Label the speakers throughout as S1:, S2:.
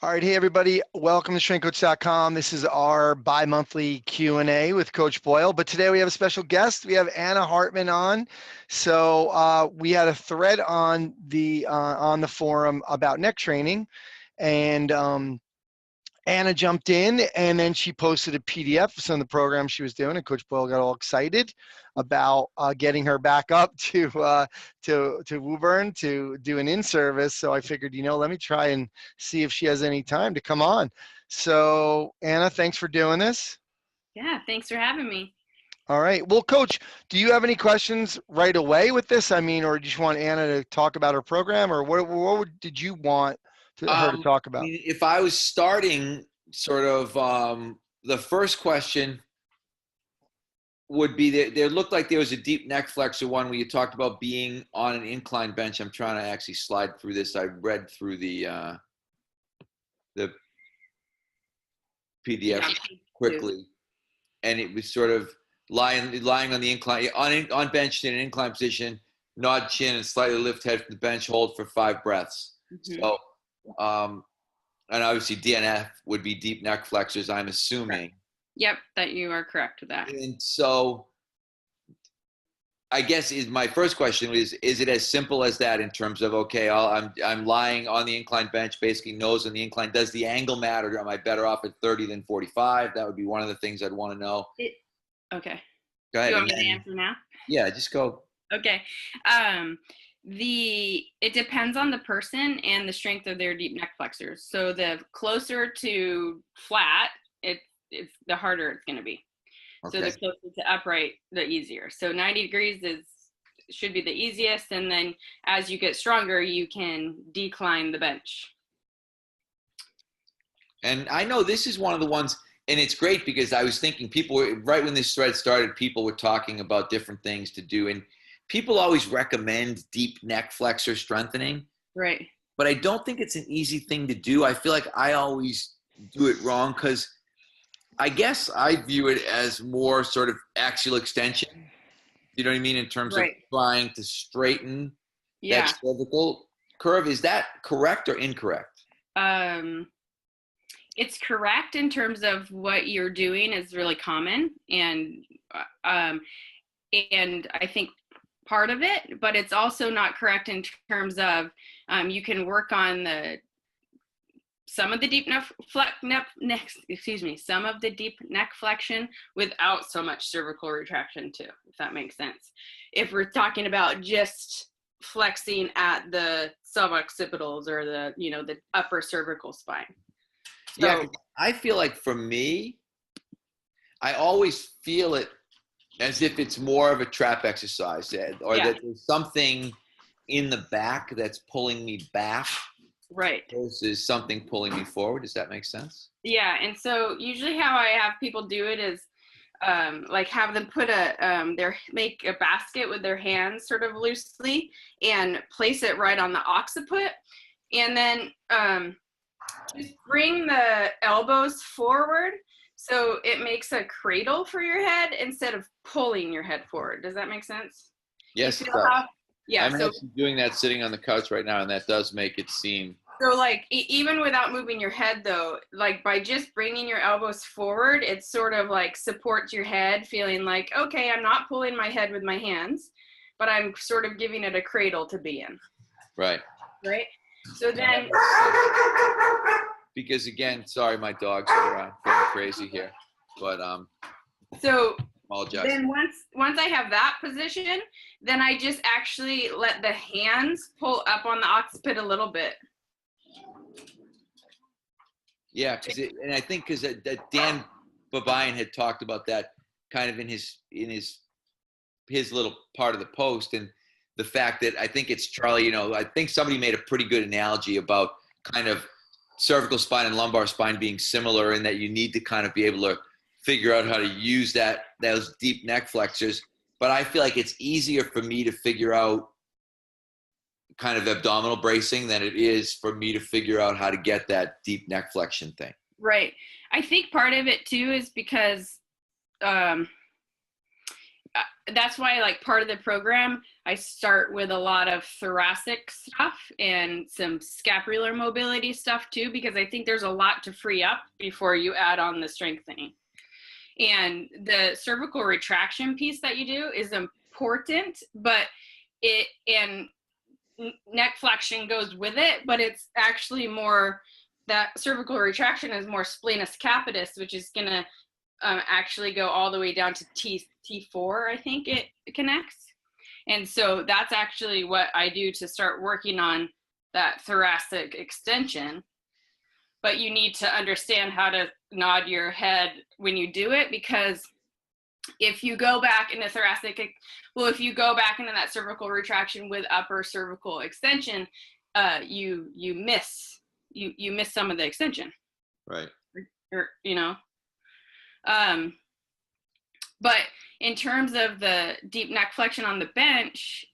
S1: All right. Hey, everybody. Welcome to StrengthCoach.com. This is our bi-monthly Q&A with Coach Boyle. But today we have a special guest. We have Anna Hartman on. So we had a thread on the forum about neck training. And Anna jumped in, and then she posted a PDF of some of the programs she was doing, and Coach Boyle got all excited about getting her back up to Woburn to do an in-service. So I figured, let me try and see if she has any time to come on. So Anna, thanks for doing this.
S2: Yeah, thanks for having me.
S1: All right. Well, Coach, do you have any questions right away with this? Or do you just want Anna to talk about her program, or what did you want her to talk about?
S3: If I was starting sort of the first question would be that there looked like there was a deep neck flexor one where you talked about being on an incline bench. I'm trying to actually slide through this. I read through the PDF quickly, and it was sort of lying on the incline, on bench in an incline position, nod chin and slightly lift head from the bench, hold for 5 breaths. Mm-hmm. So, and obviously DNF would be deep neck flexors, I'm assuming.
S2: Yep, that you are correct with that.
S3: And so I guess my first question is it as simple as that in terms of, okay, I'm lying on the incline bench, basically nose on the incline. Does the angle matter? Am I better off at 30 than 45? That would be one of the things I'd want to know.
S2: Okay.
S3: Go ahead.
S2: You want me to answer now?
S3: Yeah, just go.
S2: Okay. It depends on the person and the strength of their deep neck flexors. So the closer to flat, it's the harder it's going to be. Okay. So the closer to upright, the easier. So 90 degrees should be the easiest, and then as you get stronger, you can decline the bench.
S3: And I know this is one of the ones, and it's great because I was thinking right when this thread started, people were talking about different things to do, and people always recommend deep neck flexor strengthening.
S2: Right.
S3: But I don't think it's an easy thing to do. I feel like I always do it wrong because I guess I view it as more sort of axial extension. You know what I mean? In terms of trying to straighten that cervical curve. Is that correct or incorrect?
S2: It's correct in terms of what you're doing is really common. And I think part of it, but it's also not correct in terms of you can work on some of the deep neck flexion without so much cervical retraction too, if that makes sense. If we're talking about just flexing at the suboccipitals or the upper cervical spine. So,
S3: yeah, I feel like for me, I always feel it as if it's more of a trap exercise, or that there's something in the back that's pulling me back.
S2: Right.
S3: Versus something pulling me forward. Does that make sense?
S2: Yeah. And so usually how I have people do it is like have them put make a basket with their hands sort of loosely and place it right on the occiput. And then just bring the elbows forward so it makes a cradle for your head instead of pulling your head forward. Does that make sense?
S3: Yes. I'm actually doing that sitting on the couch right now, and that does make it seem.
S2: So like even without moving your head though, like by just bringing your elbows forward, it sort of like supports your head, feeling like, okay, I'm not pulling my head with my hands, but I'm sort of giving it a cradle to be in.
S3: Right.
S2: Right. So then.
S3: Because again, sorry, my dogs are going crazy here, but
S2: So
S3: apologize.
S2: Then once I have that position, then I just actually let the hands pull up on the occiput a little bit.
S3: Yeah, and I think because Dan Babayan had talked about that kind of in his little part of the post, and the fact that I think it's Charlie. I think somebody made a pretty good analogy about kind of cervical spine and lumbar spine being similar in that you need to kind of be able to figure out how to use those deep neck flexors. But I feel like it's easier for me to figure out kind of abdominal bracing than it is for me to figure out how to get that deep neck flexion thing.
S2: Right. I think part of it too is because that's why, like, part of the program, I start with a lot of thoracic stuff and some scapular mobility stuff too, because I think there's a lot to free up before you add on the strengthening. And the cervical retraction piece that you do is important, but and neck flexion goes with it, but it's actually more, that cervical retraction is more splenius capitis, which is going to actually go all the way down to T4, I think it connects. And so that's actually what I do to start working on that thoracic extension. But you need to understand how to nod your head when you do it, because if you go back into if you go back into that cervical retraction with upper cervical extension, you miss some of the extension.
S3: Right.
S2: Or, but in terms of the deep neck flexion on the bench,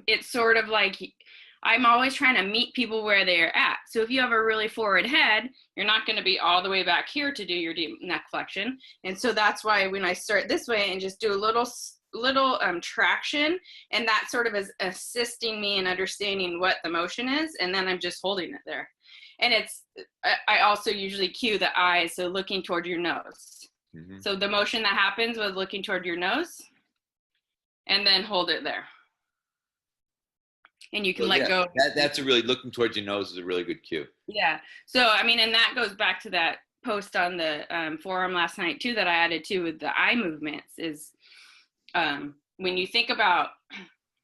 S2: it's sort of like, I'm always trying to meet people where they're at. So if you have a really forward head, you're not going to be all the way back here to do your deep neck flexion. And so that's why when I start this way and just do a little traction, and that sort of is assisting me in understanding what the motion is, and then I'm just holding it there. And I also usually cue the eyes, so looking toward your nose. Mm-hmm. So the motion that happens with looking toward your nose, and then hold it there. And you can let go.
S3: That's a really, looking towards your nose is a really good cue.
S2: Yeah. So, I mean, and that goes back to that post on the forum last night too, that I added to with the eye movements is when you think about,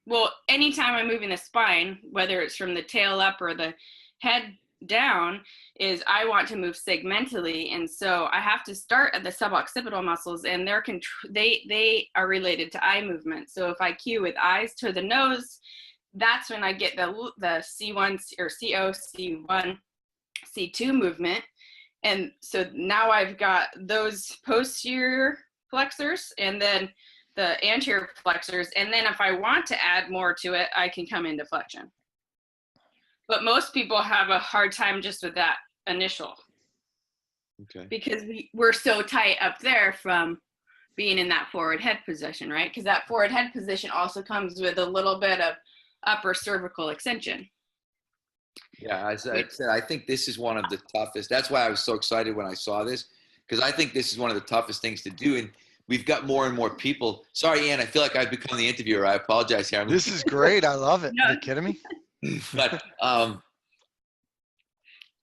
S2: well, anytime I'm moving the spine, whether it's from the tail up or the head down, is I want to move segmentally. And so I have to start at the suboccipital muscles, and they are related to eye movement. So if I cue with eyes to the nose, that's when I get the C1 or CO, C1, C2 movement. And so now I've got those posterior flexors and then the anterior flexors. And then if I want to add more to it, I can come into flexion. But most people have a hard time just with that initial. Okay. Because we're so tight up there from being in that forward head position, right? Because that forward head position also comes with a little bit of upper cervical extension.
S3: Yeah, as I said, I think this is one of the toughest. That's why I was so excited when I saw this, because I think this is one of the toughest things to do. And we've got more and more people. Sorry, Ann, I feel like I've become the interviewer. I apologize here.
S1: This is great. I love it. No. Are you kidding me?
S3: But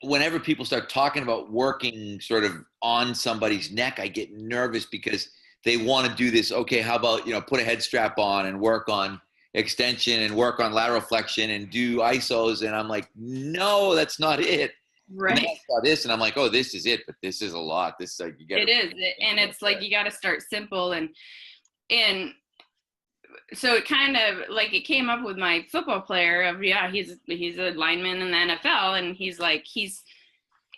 S3: whenever people start talking about working sort of on somebody's neck, I get nervous because they want to do this. Okay, how about, put a head strap on and work on extension and work on lateral flexion and do isos, and I'm like, no, that's not it.
S2: Right.
S3: And I saw this and I'm like, oh, this is it, but this is a lot. This is like, you
S2: it is, and it's like you got to start simple, and so it kind of like it came up with my football player of he's a lineman in the NFL, and he's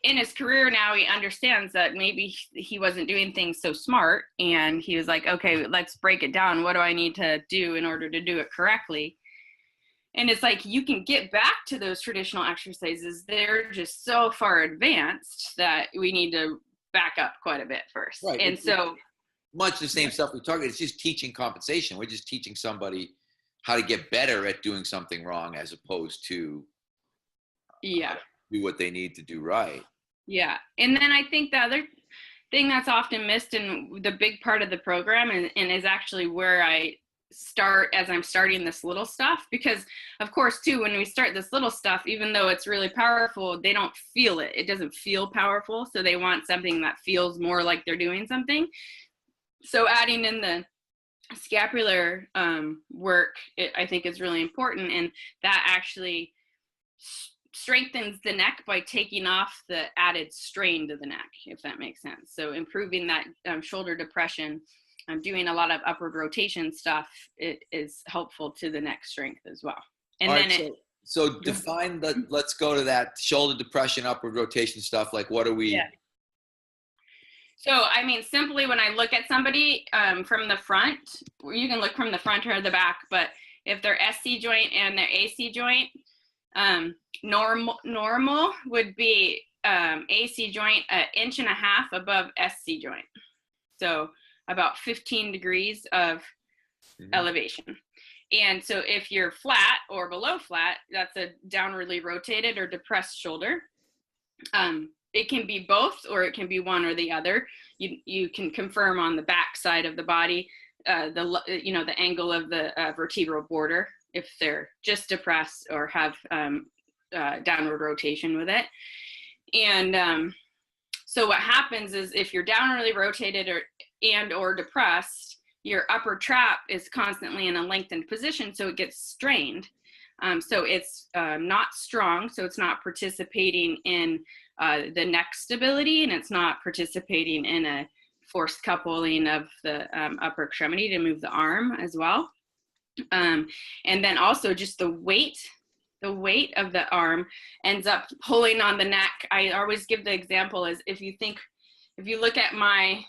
S2: in his career now, he understands that maybe he wasn't doing things so smart, and he was like, okay, let's break it down. What do I need to do in order to do it correctly? And it's like, you can get back to those traditional exercises. They're just so far advanced that we need to back up quite a bit first. Right. And so
S3: much the same stuff we talk about. It's just teaching compensation. We're just teaching somebody how to get better at doing something wrong, as opposed to do what they need to do right.
S2: Yeah. And then I think the other thing that's often missed in the big part of the program and is actually where I start as I'm starting this little stuff, because of course too, when we start this little stuff, even though it's really powerful, they don't feel it. It doesn't feel powerful. So they want something that feels more like they're doing something. So adding in the scapular work, I think is really important. And that actually strengthens the neck by taking off the added strain to the neck, if that makes sense. So improving that shoulder depression, doing a lot of upward rotation stuff, it is helpful to the neck strength as well. And
S3: all then right, so define let's go to that shoulder depression, upward rotation stuff. Like, what are we? Yeah.
S2: So, I mean, simply when I look at somebody from the front, you can look from the front or the back, but if they're SC joint and their AC joint, normal would be AC joint 1.5 inches above SC joint. So about 15 degrees of elevation. And so if you're flat or below flat, that's a downwardly rotated or depressed shoulder. It can be both, or it can be one or the other. You can confirm on the back side of the body, the angle of the vertebral border, if they're just depressed or have downward rotation with it. And so what happens is if you're downwardly rotated or depressed, your upper trap is constantly in a lengthened position, so it gets strained. So it's not strong, so it's not participating in the neck stability, and it's not participating in a forced coupling of the upper extremity to move the arm as well. And then also just the weight of the arm ends up pulling on the neck. I always give the example is if you look at my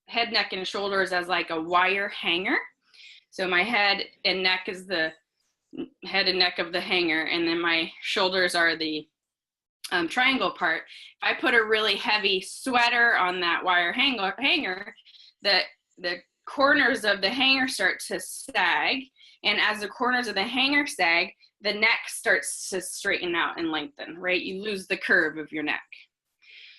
S2: head, neck, and shoulders as like a wire hanger. So my head and neck is the head and neck of the hanger, and then my shoulders are the triangle part. If I put a really heavy sweater on that wire hanger, the corners of the hanger start to sag, and as the corners of the hanger sag, the neck starts to straighten out and lengthen, right? You lose the curve of your neck.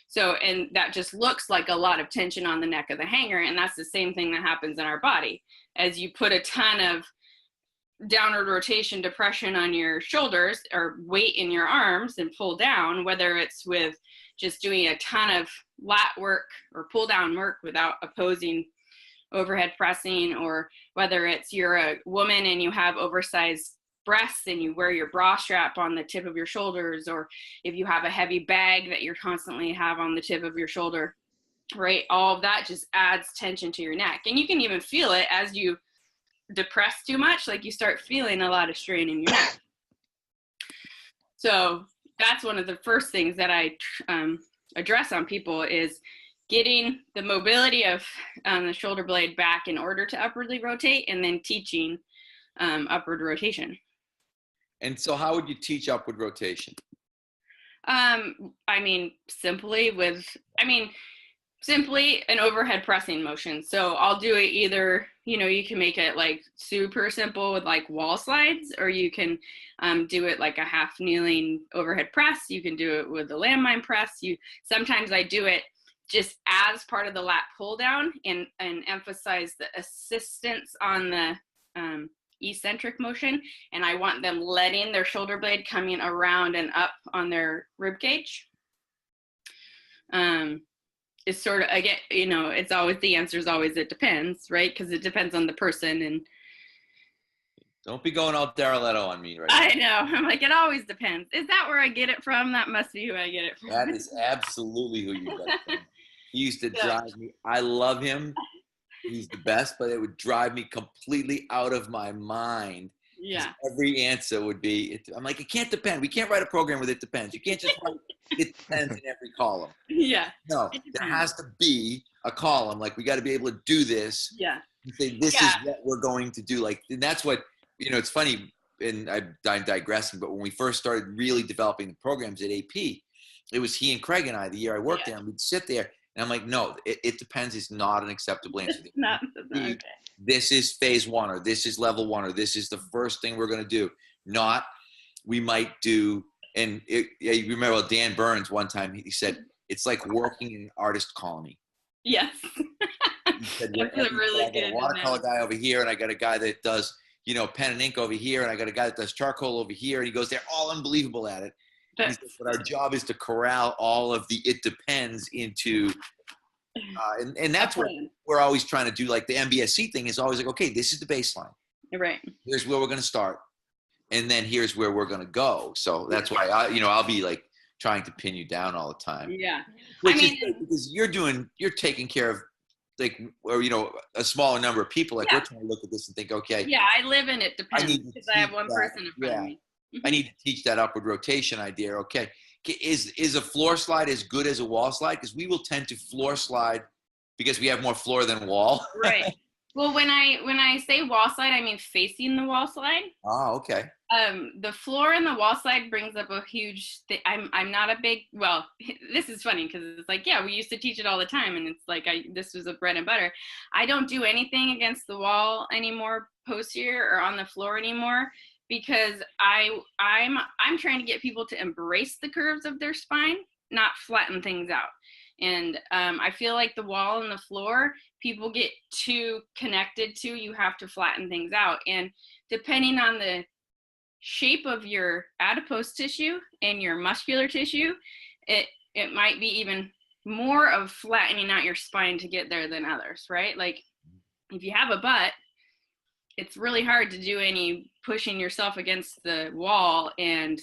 S2: So, and that just looks like a lot of tension on the neck of the hanger, and that's the same thing that happens in our body. As you put a ton of downward rotation, depression on your shoulders or weight in your arms and pull down, whether it's with just doing a ton of lat work or pull down work without opposing overhead pressing, or whether it's you're a woman and you have oversized breasts and you wear your bra strap on the tip of your shoulders, or if you have a heavy bag that you constantly have on the tip of your shoulder, right? All of that just adds tension to your neck. And you can even feel it as you depress too much, like you start feeling a lot of strain in your neck. So that's one of the first things that I address on people is getting the mobility of the shoulder blade back in order to upwardly rotate, and then teaching upward rotation.
S3: And so how would you teach upward rotation?
S2: Simply an overhead pressing motion. So I'll do it either, you can make it like super simple with like wall slides, or you can do it like a half kneeling overhead press. You can do it with the landmine press. Sometimes I do it just as part of the lat pull down and emphasize the assistance on the eccentric motion, and I want them letting their shoulder blade coming around and up on their rib cage. It's sort of, again, it's always, the answer is always it depends, right? Because it depends on the person. And
S3: don't be going all Daryl on me right now.
S2: I know. I'm like, it always depends. Is that where I get it from? That must be who I get it from.
S3: That is absolutely who you get it from. He used to drive me. I love him. He's the best, but it would drive me completely out of my mind.
S2: Yeah.
S3: Every answer would be, I'm like, it can't depend. We can't write a program with it depends. You can't just write it depends in every column.
S2: Yeah.
S3: No, there has to be a column. Like, we got to be able to do this.
S2: Yeah.
S3: And say, this is what we're going to do. Like, and that's what, it's funny, and I'm digressing, but when we first started really developing the programs at AP, it was he and Craig and I, the year I worked there, and we'd sit there, and I'm like, no, it depends is not an acceptable answer.
S2: It's not okay.
S3: This is phase one, or this is level one, or this is the first thing we're going to do. Not, we might do, and you remember Dan Burns one time, he said, it's like working in an artist colony.
S2: Yes.
S3: He said,
S2: That's a really good
S3: I got a watercolor guy over here, and I got a guy that does, pen and ink over here, and I got a guy that does charcoal over here, and he goes, they're all unbelievable at it. He said, but our job is to corral all of the it depends into and that's what we're always trying to do. Like the MBSC thing is always like, okay, this is the baseline.
S2: Right.
S3: Here's where we're going to start. And then here's where we're going to go. So that's why I'll be like trying to pin you down all the time.
S2: Yeah.
S3: Because you're taking care of like, or, a smaller number of people. Like we're trying to look at this and think, okay.
S2: Yeah. I live in it depends because I have one person in front of me.
S3: I need to teach that upward rotation idea. Okay. Is a floor slide as good as a wall slide? Because we will tend to floor slide because we have more floor than wall.
S2: Right. Well, when I say wall slide, I mean facing the wall slide.
S3: Oh, okay.
S2: The floor and the wall slide brings up a huge thing. I'm not a big, well, this is funny because it's like, yeah, we used to teach it all the time, and it's like this was a bread and butter. I don't do anything against the wall anymore, posterior or on the floor anymore, because I'm trying to get people to embrace the curves of their spine, not flatten things out. And I feel like the wall and the floor, people get too connected to. You have to flatten things out, and depending on the shape of your adipose tissue and your muscular tissue, it might be even more of flattening out your spine to get there than others, right? Like if you have a butt, it's really hard to do any pushing yourself against the wall and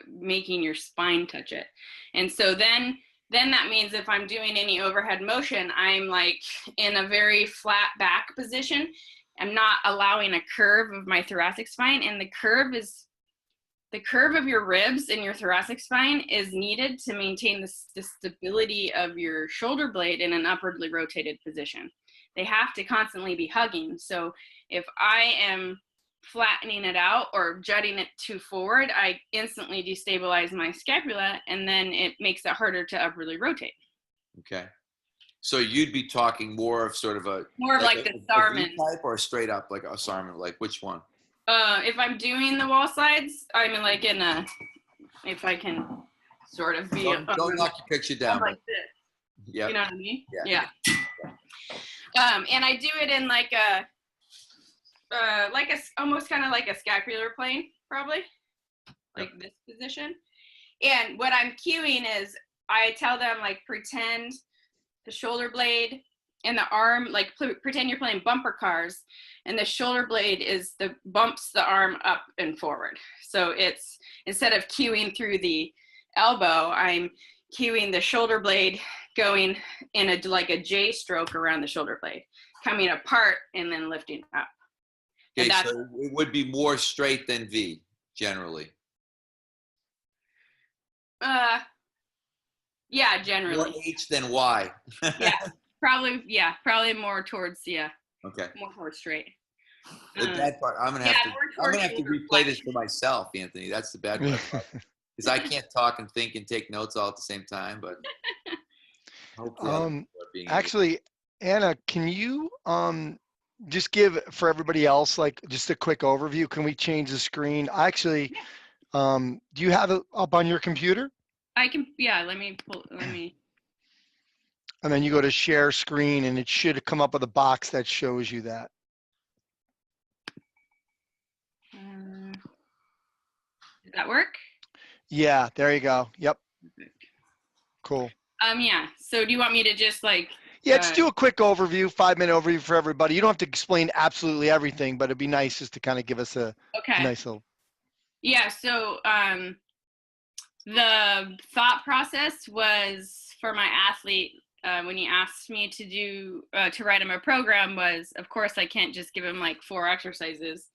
S2: making your spine touch it. And so then that means if I'm doing any overhead motion, I'm like in a very flat back position. I'm not allowing a curve of my thoracic spine, and the curve of your ribs and your thoracic spine is needed to maintain the stability of your shoulder blade in an upwardly rotated position. They have to constantly be hugging. So if I am flattening it out or jutting it too forward, I instantly destabilize my scapula, and then it makes it harder to upwardly rotate.
S3: Okay. So you'd be talking more of sort of
S2: more of like the Sarman
S3: type, or straight up like a Sarman, like which one?
S2: If I'm doing the wall slides, I mean like in a, if I can sort of be
S3: Don't knock your picture down.
S2: Like this.
S3: Yeah.
S2: You know what I mean?
S3: Yeah.
S2: And I do it in like a almost kind of like a scapular plane, probably, like this position. And what I'm cueing is I tell them like pretend the shoulder blade and the arm, like pretend you're playing bumper cars, and the shoulder blade is the bumps the arm up and forward. So it's, instead of cueing through the elbow, I'm cueing the shoulder blade going in a like a J stroke around the shoulder blade, coming apart and then lifting up.
S3: Okay, so it would be more straight than V generally.
S2: Yeah, generally.
S3: More H than Y.
S2: Probably more towards
S3: Okay.
S2: more towards straight.
S3: The bad part, I'm gonna have to replay this for myself, Anthony. That's the bad part, because I can't talk and think and take notes all at the same time. But hopefully,
S1: actually, Anna, can you just give for everybody else like just a quick overview? Can we change the screen? Actually, do you have it up on your computer?
S2: I can, let me.
S1: And then you go to share screen, and it should come up with a box that shows you that.
S2: Does that work?
S1: Yeah, there you go. Yep. Cool.
S2: Yeah. So do you want me to just like?
S1: Yeah, just do a quick overview, 5-minute overview for everybody. You don't have to explain absolutely everything, but it'd be nice just to kind of give us a nice little.
S2: Yeah. So the thought process was for my athlete when he asked me to do to write him a program was, of course, I can't just give him like 4 exercises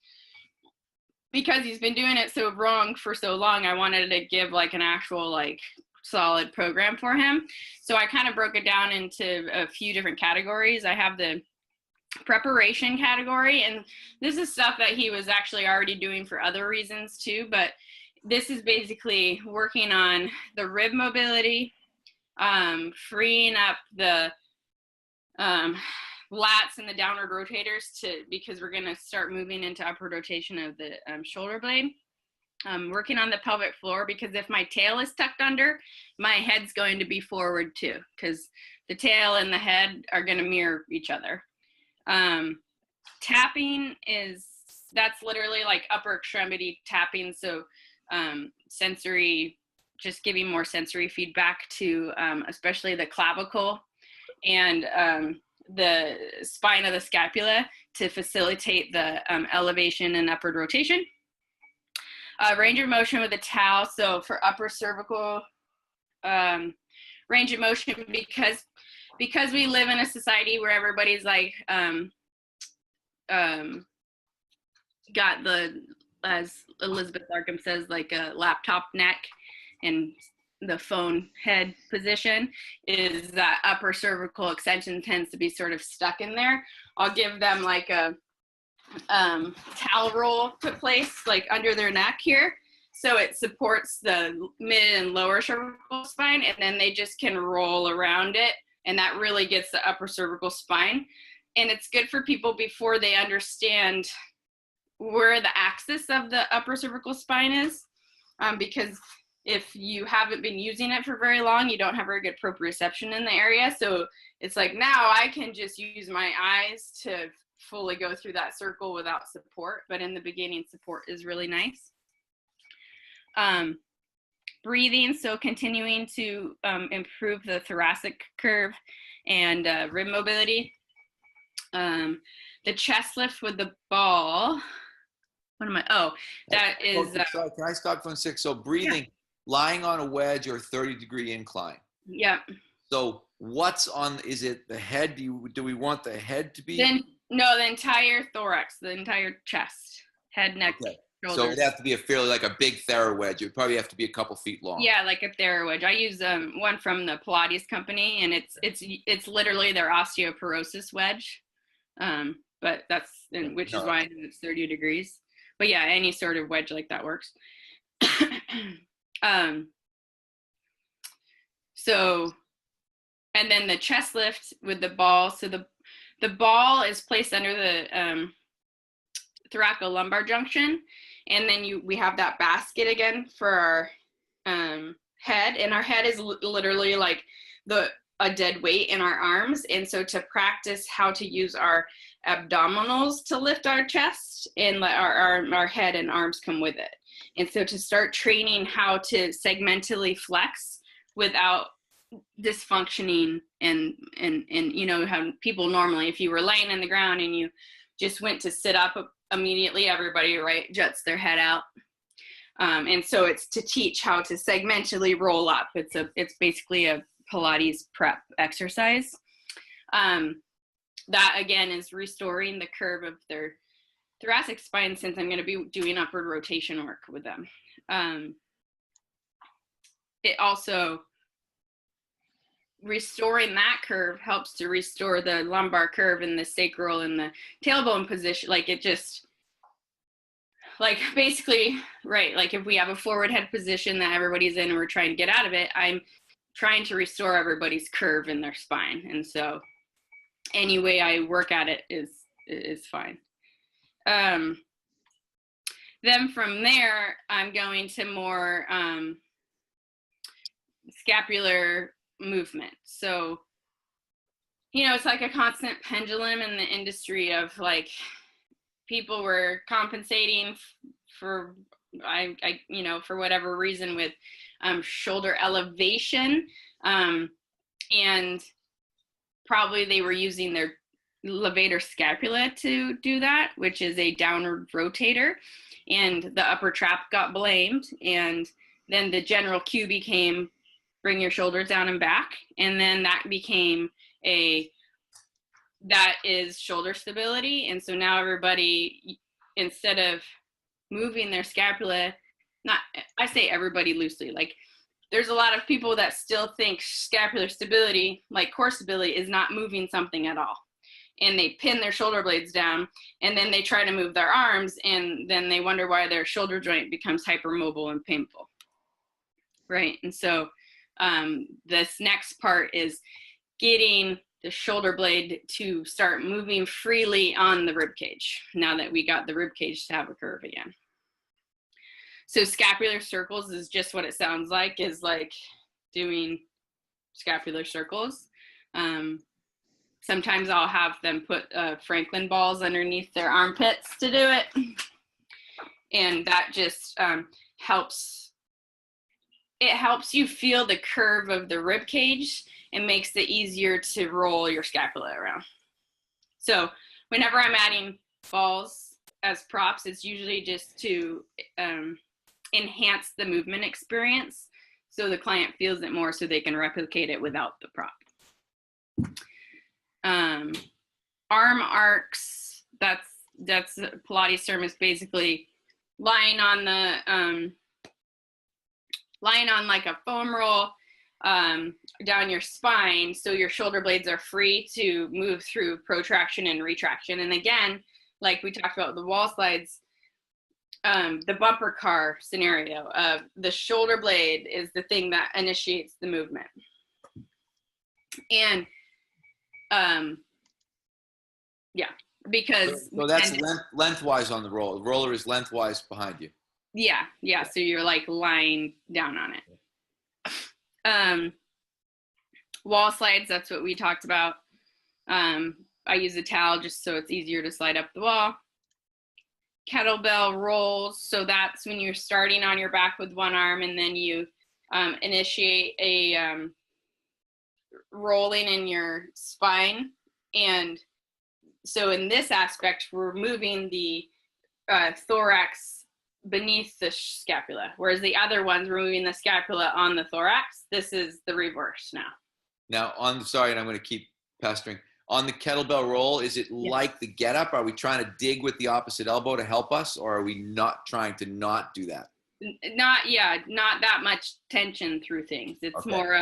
S2: because he's been doing it so wrong for so long. I wanted to give like an actual like solid program for him. So I kind of broke it down into a few different categories. I have the preparation category, and this is stuff that he was actually already doing for other reasons too, but this is basically working on the rib mobility, freeing up the lats and the downward rotators because we're going to start moving into upward rotation of the shoulder blade. Working on the pelvic floor, because if my tail is tucked under, my head's going to be forward too, because the tail and the head are going to mirror each other. Tapping that's literally like upper extremity tapping. So sensory, just giving more sensory feedback to especially the clavicle and the spine of the scapula to facilitate the elevation and upward rotation. Range of motion with a towel. So for upper cervical range of motion, because we live in a society where everybody's like got the, as Elizabeth Larkham says, like a laptop neck, and the phone head position, is that upper cervical extension tends to be sort of stuck in there. I'll give them like a towel roll to place like under their neck here, so it supports the mid and lower cervical spine, and then they just can roll around it, and that really gets the upper cervical spine. And it's good for people before they understand where the axis of the upper cervical spine is, because if you haven't been using it for very long, you don't have very good proprioception in the area. So it's like, now I can just use my eyes to fully go through that circle without support, but in the beginning, support is really nice. Breathing, so continuing to improve the thoracic curve and rib mobility. The chest lift with the ball. What am I? Oh, that is.
S3: Sorry, can I stop for a sec? So breathing, yeah. Lying on a wedge or 30-degree incline.
S2: Yeah.
S3: So what's on? Is it the head? Do we want the head to be?
S2: No, the entire thorax, the entire chest, head, neck,
S3: okay.
S2: Shoulders.
S3: So it'd have to be like a big Thera wedge. It would probably have to be a couple feet long.
S2: Yeah, like a Thera wedge. I use one from the Pilates company, and it's literally their osteoporosis wedge. But that's which is why it's 30 degrees. But yeah, any sort of wedge like that works. So, and then the chest lift with the ball. So the ball is placed under the thoracolumbar junction, and then we have that basket again for our head, and our head is literally like a dead weight in our arms. And so to practice how to use our abdominals to lift our chest, and let our head and arms come with it. And so to start training how to segmentally flex without dysfunctioning and you know how people normally, if you were laying in the ground and you just went to sit up, immediately everybody juts their head out. And so it's to teach how to segmentally roll up. It's basically a Pilates prep exercise. That again is restoring the curve of their thoracic spine, since I'm going to be doing upward rotation work with them. It also, restoring that curve helps to restore the lumbar curve and the sacral and the tailbone position. Like it just, like basically, right, like if we have a forward head position that everybody's in and we're trying to get out of it, I'm trying to restore everybody's curve in their spine. And so any way I work at it is fine. Then from there, I'm going to more scapular movement. So, you know, it's like a constant pendulum in the industry of like, people were compensating for, you know, for whatever reason with shoulder elevation, and probably they were using their levator scapula to do that, which is a downward rotator, and the upper trap got blamed, and then the general cue became bring your shoulders down and back, and then that became that is shoulder stability. And so now everybody, instead of moving their scapula, I say everybody loosely, like there's a lot of people that still think scapular stability, like core stability, is not moving something at all. And they pin their shoulder blades down, and then they try to move their arms, and then they wonder why their shoulder joint becomes hypermobile and painful. Right. And so this next part is getting the shoulder blade to start moving freely on the rib cage, now that we got the rib cage to have a curve again. So scapular circles is just what it sounds like, is like doing scapular circles. Sometimes I'll have them put Franklin balls underneath their armpits to do it. And that just helps. It helps you feel the curve of the rib cage and makes it easier to roll your scapula around. So whenever I'm adding balls as props, it's usually just to enhance the movement experience, so the client feels it more, so they can replicate it without the prop. Arm arcs, that's Pilates term, is basically lying on the lying on like a foam roll down your spine, so your shoulder blades are free to move through protraction and retraction. And again, like we talked about the wall slides, the bumper car scenario of the shoulder blade is the thing that initiates the movement. And yeah, because
S3: so that's lengthwise on the roller. The roller is lengthwise behind you.
S2: Yeah. So you're like lying down on it. Wall slides, that's what we talked about. I use a towel just so it's easier to slide up the wall. Kettlebell rolls, so that's when you're starting on your back with one arm and then you initiate a rolling in your spine. And so in this aspect, we're moving the thorax beneath the scapula, whereas the other ones we're moving the scapula on the thorax. This is the reverse now.
S3: Now sorry, and I'm going to keep pestering. On the kettlebell roll, is it like the get up? Are we trying to dig with the opposite elbow to help us, or are we not trying to not do that?
S2: Not that much tension through things. It's more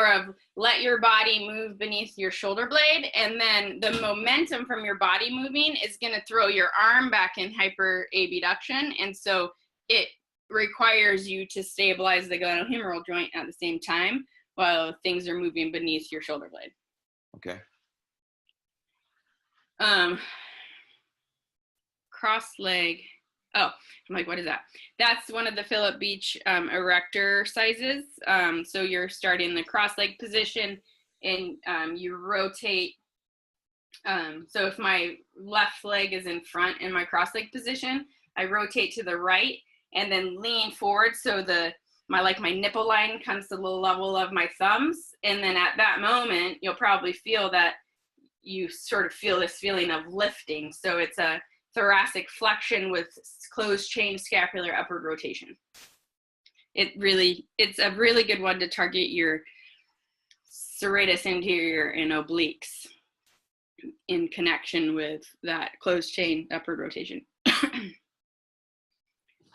S2: of let your body move beneath your shoulder blade, and then the momentum from your body moving is going to throw your arm back in hyperabduction, and so it requires you to stabilize the glenohumeral joint at the same time while things are moving beneath your shoulder blade.
S3: Okay.
S2: Cross leg. Oh, I'm like, what is that? That's one of the Philip Beach erector sizes. So you're starting the cross leg position and you rotate. So if my left leg is in front in my cross leg position, I rotate to the right and then lean forward. So my nipple line comes to the level of my thumbs. And then at that moment, you'll probably feel that you sort of feel this feeling of lifting. So it's a thoracic flexion with closed chain scapular upward rotation. It's a really good one to target your serratus anterior and obliques in connection with that closed chain upward rotation.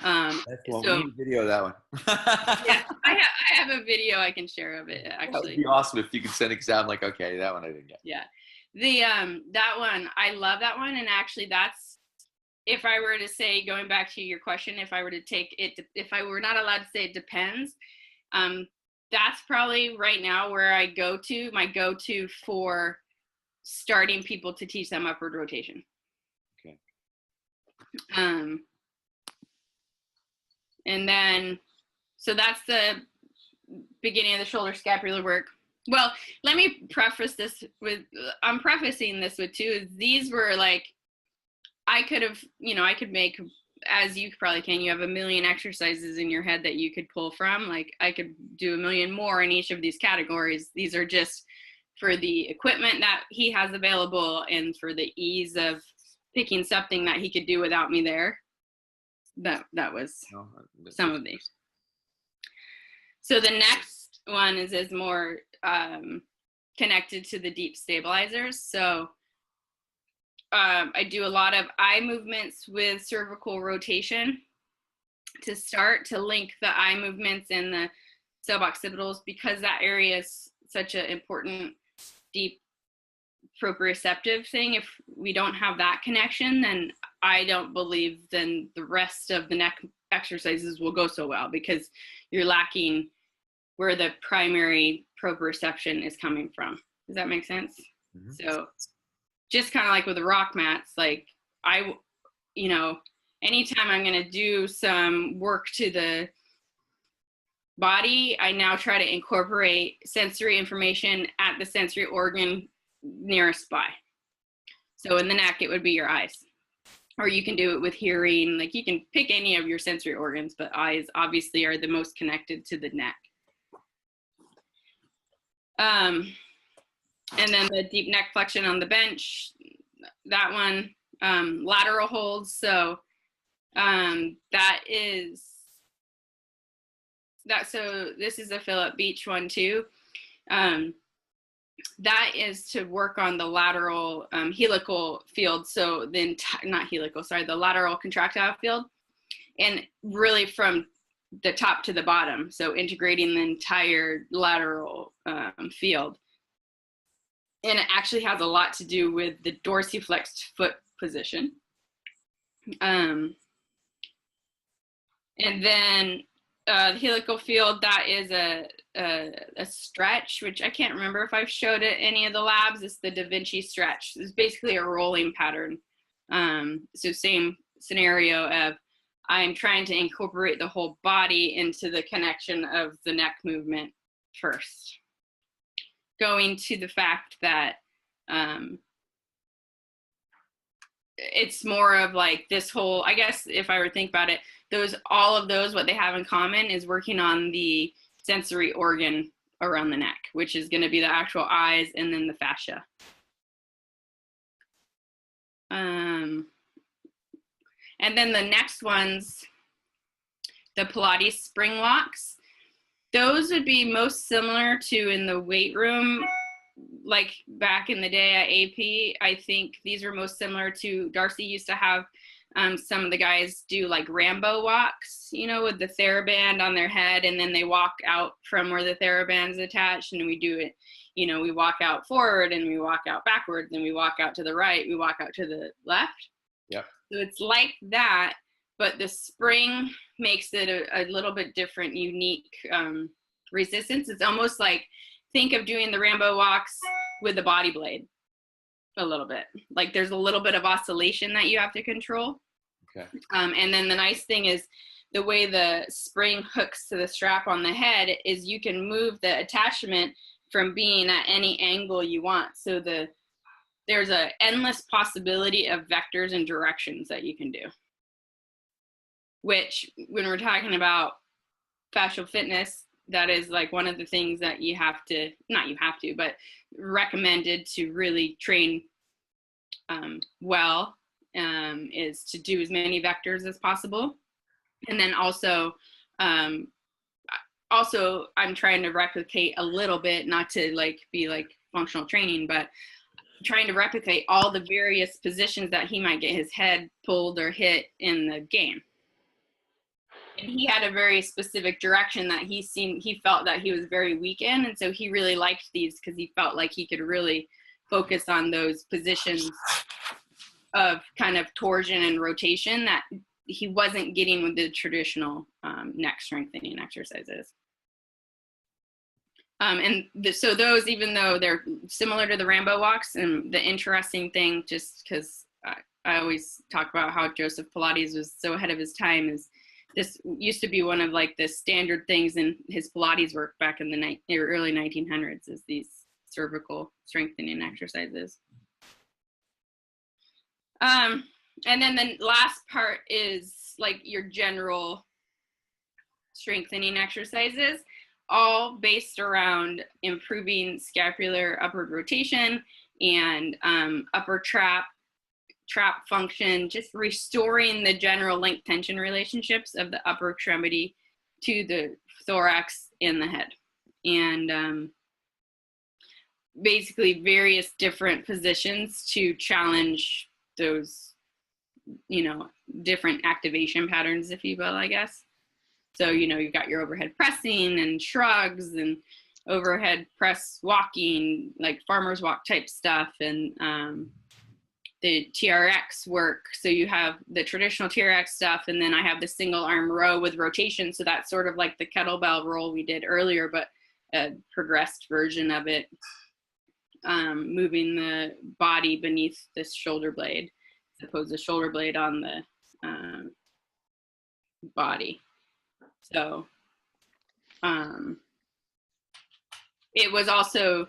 S3: That's one. We need a video of that one.
S2: Yeah, I have a video I can share of it actually.
S3: That would be awesome if you could send it, because I'm like, okay, that one I didn't get.
S2: Yeah. That one, I love that one. And actually that's, if I were to say, going back to your question, if I were to take it, if I were not allowed to say it depends, that's probably right now where my go-to for starting people to teach them upward rotation.
S3: Okay.
S2: And then, so that's the beginning of the shoulder scapular work. Well, let me preface this with, I'm prefacing this with too, these were like, I could make, as you probably can, you have a million exercises in your head that you could pull from. Like I could do a million more in each of these categories. These are just for the equipment that he has available and for the ease of picking something that he could do without me there. That was some of these. So the next one is more connected to the deep stabilizers. So I do a lot of eye movements with cervical rotation to start to link the eye movements and the suboccipitals, because that area is such an important deep proprioceptive thing. If we don't have that connection, then I don't believe then the rest of the neck exercises will go so well, because you're lacking where the primary proprioception is coming from. Does that make sense? Mm-hmm. So just kind of like with the rock mats, like anytime I'm going to do some work to the body, I now try to incorporate sensory information at the sensory organ nearest by. So in the neck, it would be your eyes. Or you can do it with hearing, like you can pick any of your sensory organs, but eyes obviously are the most connected to the neck. And then the deep neck flexion on the bench, that one, lateral holds. So so this is a Philip Beach one too. That is to work on the lateral helical field. So then, not helical, sorry, the lateral contractile field. And really from the top to the bottom. So integrating the entire lateral field. And it actually has a lot to do with the dorsiflexed foot position. And then the helical field, that is a stretch, which I can't remember if I've showed it any of the labs. It's the Da Vinci stretch. It's basically a rolling pattern. So same scenario of I'm trying to incorporate the whole body into the connection of the neck movement first. Going to the fact that it's more of like this whole, I guess if I were to think about it, all of those, what they have in common is working on the sensory organ around the neck, which is going to be the actual eyes and then the fascia. And then the next ones, the Pilates spring walks, those would be most similar to in the weight room, like back in the day at AP. I think these are most similar to, Darcy used to have some of the guys do like Rambo walks, you know, with the TheraBand on their head, and then they walk out from where the TheraBand is attached, and we do it, you know, we walk out forward and we walk out backward, then we walk out to the right, we walk out to the left.
S3: Yep.
S2: So it's like that, but the spring makes it a little bit different, unique resistance. It's almost like, think of doing the Rambo walks with the body blade a little bit. Like there's a little bit of oscillation that you have to control.
S3: Okay.
S2: And then the nice thing is the way the spring hooks to the strap on the head is you can move the attachment from being at any angle you want. So there's an endless possibility of vectors and directions that you can do. Which, when we're talking about fascial fitness, that is like one of the things that you have to, not you have to, but recommended to really train well, is to do as many vectors as possible. And then also I'm trying to replicate a little bit, not to like be like functional training, but trying to replicate all the various positions that he might get his head pulled or hit in the game. And he had a very specific direction that he felt that he was very weak in. And so he really liked these because he felt like he could really focus on those positions of kind of torsion and rotation that he wasn't getting with the traditional neck strengthening exercises. So those, even though they're similar to the Rambo walks, and the interesting thing, just because I always talk about how Joseph Pilates was so ahead of his time, is this used to be one of like the standard things in his Pilates work back in the early 1900s, is these cervical strengthening exercises. And then the last part is like your general strengthening exercises, all based around improving scapular upward rotation and upper trap function, just restoring the general length tension relationships of the upper extremity to the thorax and the head. And basically various different positions to challenge those, you know, different activation patterns, if you will, I guess. So, you know, you've got your overhead pressing and shrugs and overhead press walking, like farmer's walk type stuff, and the TRX work. So you have the traditional TRX stuff, and then I have the single arm row with rotation. So that's sort of like the kettlebell roll we did earlier, but a progressed version of it, moving the body beneath this shoulder blade, as opposed to shoulder blade on the body. So it was also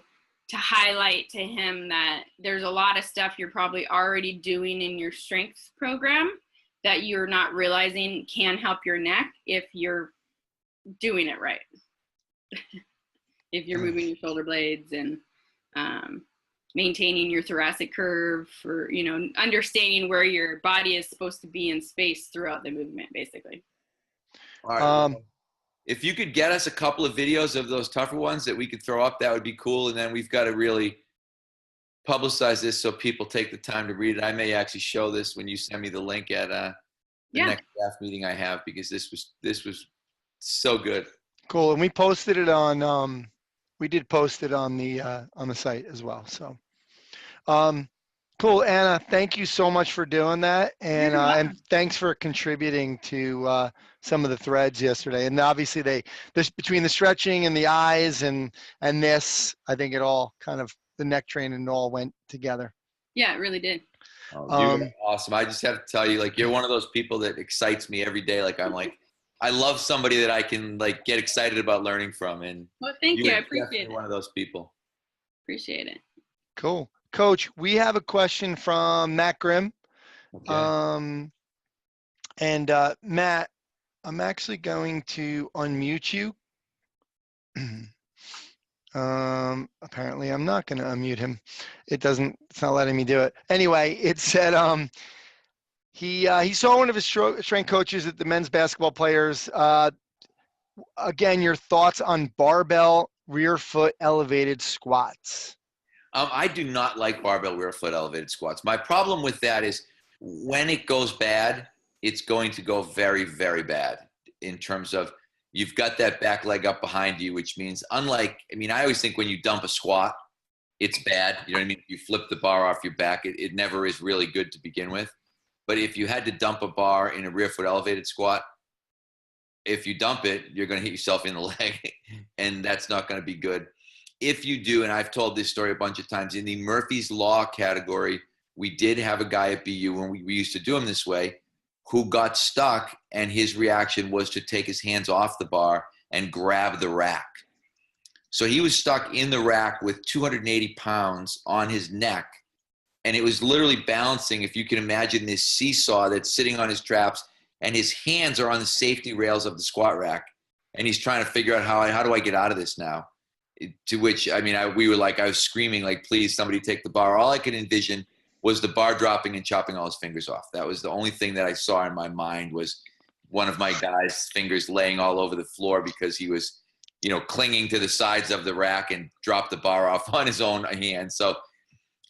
S2: to highlight to him that there's a lot of stuff you're probably already doing in your strength program that you're not realizing can help your neck if you're doing it right. If you're moving your shoulder blades and maintaining your thoracic curve, for, you know, understanding where your body is supposed to be in space throughout the movement, basically.
S3: All right. If you could get us a couple of videos of those tougher ones that we could throw up, that would be cool. And then we've got to really publicize this so people take the time to read it. I may actually show this when you send me the link at the next staff meeting I have, because this was So good.
S1: Cool. And we posted it on, we did post it on the site as well. So, cool. Anna, thank you so much for doing that. And,
S2: You're welcome.
S1: and thanks for contributing to, some of the threads yesterday. And obviously this between the stretching and the eyes and this, I think it all kind of, the neck training all went together.
S2: Yeah, it really did.
S3: Oh, you're awesome. I just have to tell you, like, you're one of those people that excites me every day. Like, I love somebody that I can like get excited about learning from. And
S2: Well, thank you. I
S3: you're
S2: appreciate
S3: definitely
S2: it.
S3: one of those people.
S2: Appreciate it.
S1: Cool. Coach, we have a question from Matt Grimm.
S3: Okay.
S1: And Matt, I'm actually going to unmute you. Apparently I'm not going to unmute him. It's not letting me do it. Anyway, it said he saw one of his strength coaches at the men's basketball players. Again, your thoughts on barbell rear foot elevated squats.
S3: I do not like barbell rear foot elevated squats. My problem with that is when it goes bad, it's going to go very, very bad in terms of you've got that back leg up behind you, which means I always think when you dump a squat, it's bad. You know what I mean? If you flip the bar off your back, it never is really good to begin with. But if you had to dump a bar in a rear foot elevated squat, if you dump it, you're going to hit yourself in the leg, and that's not going to be good. If you do, and I've told this story a bunch of times, in the Murphy's Law category, we did have a guy at BU when we used to do him this way, who got stuck, and his reaction was to take his hands off the bar and grab the rack. So he was stuck in the rack with 280 pounds on his neck, and it was literally balancing, if you can imagine this seesaw that's sitting on his traps, and his hands are on the safety rails of the squat rack, and he's trying to figure out how do I get out of this now? To which, I was screaming, like, please, somebody take the bar. All I could envision was the bar dropping and chopping all his fingers off. That was the only thing that I saw in my mind, was one of my guys' fingers laying all over the floor because he was, clinging to the sides of the rack and dropped the bar off on his own hand. So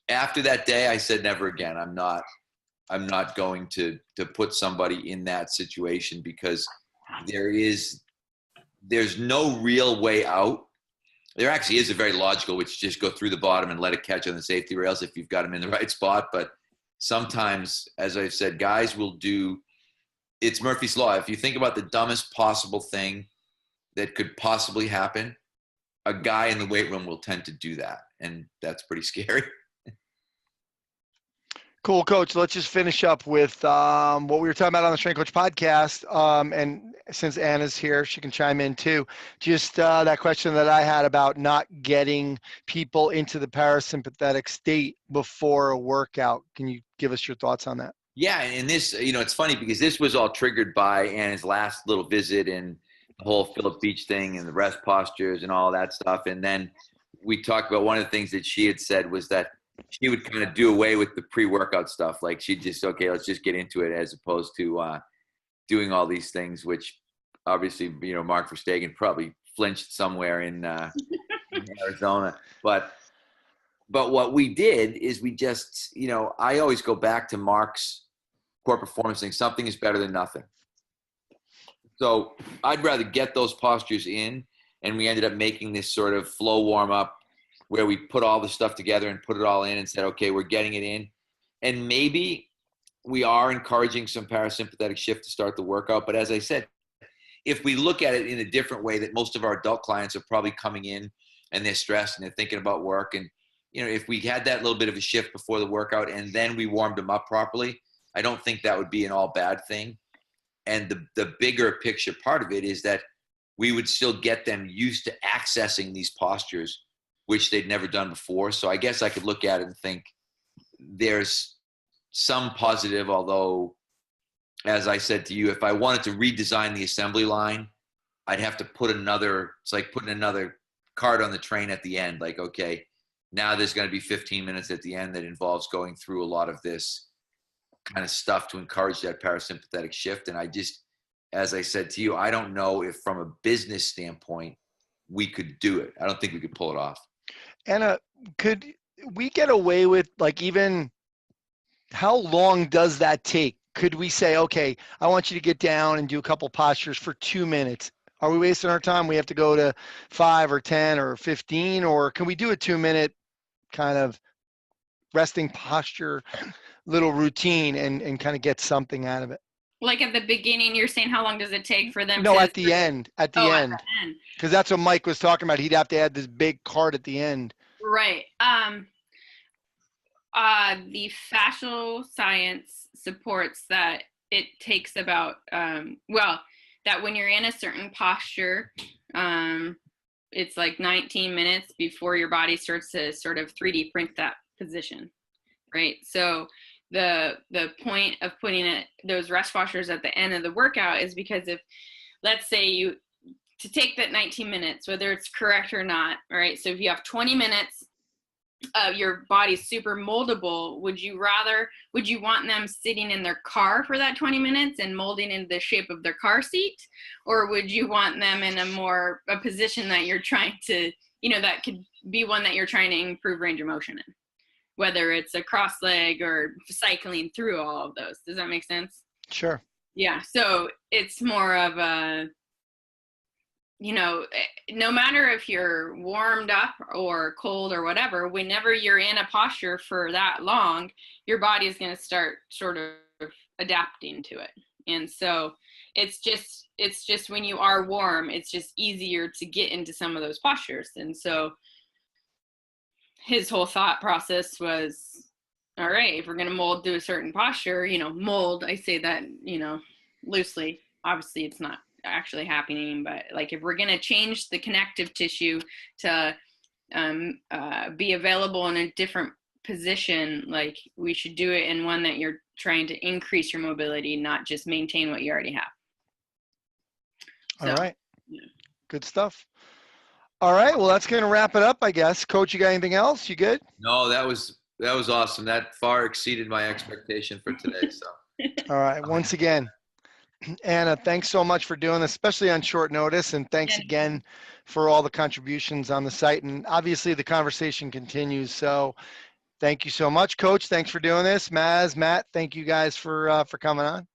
S3: after that day, I said, never again. I'm not going to put somebody in that situation, because there's no real way out. There actually is a very logical, which just go through the bottom and let it catch on the safety rails if you've got them in the right spot. But sometimes, as I've said, guys will it's Murphy's Law. If you think about the dumbest possible thing that could possibly happen, a guy in the weight room will tend to do that. And that's pretty scary.
S1: Cool, Coach. Let's just finish up with what we were talking about on the Strength Coach podcast. And since Anna's here, she can chime in too. Just that question that I had about not getting people into the parasympathetic state before a workout. Can you give us your thoughts on that?
S3: Yeah, and this, it's funny because this was all triggered by Anna's last little visit and the whole Philip Beach thing and the rest postures and all that stuff. And then we talked about one of the things that she had said was that she would kind of do away with the pre-workout stuff. Like she'd just, okay, let's just get into it, as opposed to doing all these things, which obviously, Mark Verstegen probably flinched somewhere in Arizona. But what we did is we just, I always go back to Mark's core performance thing. Something is better than nothing. So I'd rather get those postures in, and we ended up making this sort of flow warm up where we put all the stuff together and put it all in and said, okay, we're getting it in. And maybe we are encouraging some parasympathetic shift to start the workout. But as I said, if we look at it in a different way, that most of our adult clients are probably coming in and they're stressed and they're thinking about work. And, if we had that little bit of a shift before the workout and then we warmed them up properly, I don't think that would be an all bad thing. And the bigger picture part of it is that we would still get them used to accessing these postures, which they'd never done before. So I guess I could look at it and think there's some positive, although, as I said to you, if I wanted to redesign the assembly line, I'd have to it's like putting another card on the train at the end. Like, okay, now there's going to be 15 minutes at the end that involves going through a lot of this kind of stuff to encourage that parasympathetic shift. And I just, as I said to you, I don't know if from a business standpoint, we could do it. I don't think we could pull it off.
S1: Anna, could we get away with, like, even how long does that take? Could we say, okay, I want you to get down and do a couple postures for 2 minutes. Are we wasting our time? We have to go to 5 or 10 or 15, or can we do a 2-minute kind of resting posture little routine and kind of get something out of it?
S2: Like at the beginning, you're saying how long does it take for them
S1: No,
S2: to?
S1: at the end,
S2: At the end.
S1: because that's what Mike was talking about. He'd have to add this big card at the end.
S2: Right. The fascial science supports that it takes about, that when you're in a certain posture, it's like 19 minutes before your body starts to sort of 3D print that position, right? So the point of putting those rest postures at the end of the workout is because if, let's say to take that 19 minutes, whether it's correct or not, right? So if you have 20 minutes, your body's super moldable, would you want them sitting in their car for that 20 minutes and molding in the shape of their car seat? Or would you want them in a position that you're trying to, that could be one that you're trying to improve range of motion in, whether it's a cross leg or cycling through all of those? Does that make sense?
S1: Sure.
S2: Yeah. So it's more of a, no matter if you're warmed up or cold or whatever, whenever you're in a posture for that long, your body is going to start sort of adapting to it. And so it's just when you are warm, it's just easier to get into some of those postures. And so his whole thought process was, all right, if we're going to mold to a certain posture, mold, I say that, loosely, obviously it's not actually happening, but like if we're going to change the connective tissue to be available in a different position, like we should do it in one that you're trying to increase your mobility, not just maintain what you already have.
S1: All right. Yeah. Good stuff. All right. Well, that's going to wrap it up, I guess. Coach, you got anything else? You good?
S3: No, that was awesome. That far exceeded my expectation for today. So.
S1: All right. Once again, Anna, thanks so much for doing this, especially on short notice. And thanks again for all the contributions on the site. And obviously the conversation continues. So thank you so much, Coach. Thanks for doing this. Matt, thank you guys for coming on.